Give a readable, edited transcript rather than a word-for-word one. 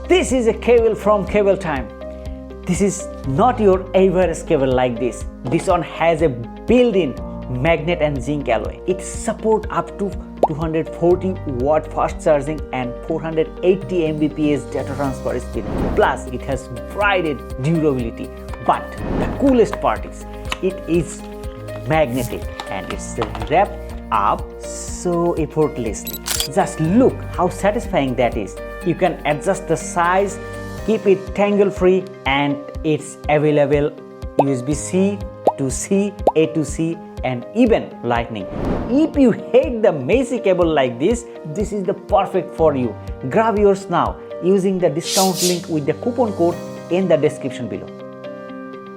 This is a cable from CABLETIME. This is not your average cable like this. This one has a built-in magnet and zinc alloy. It supports up to 240 watt fast charging and 480 Mbps data transfer speed. Plus, it has wide durability. But the coolest part is, it is magnetic and it's wrapped up so effortlessly. Just look how satisfying that is. You can adjust the size, keep it tangle free, and it's available USB-C to C, A to C, and even lightning. If you hate the messy cable like this is the perfect for you. Grab yours now using the discount link with the coupon code in the description below.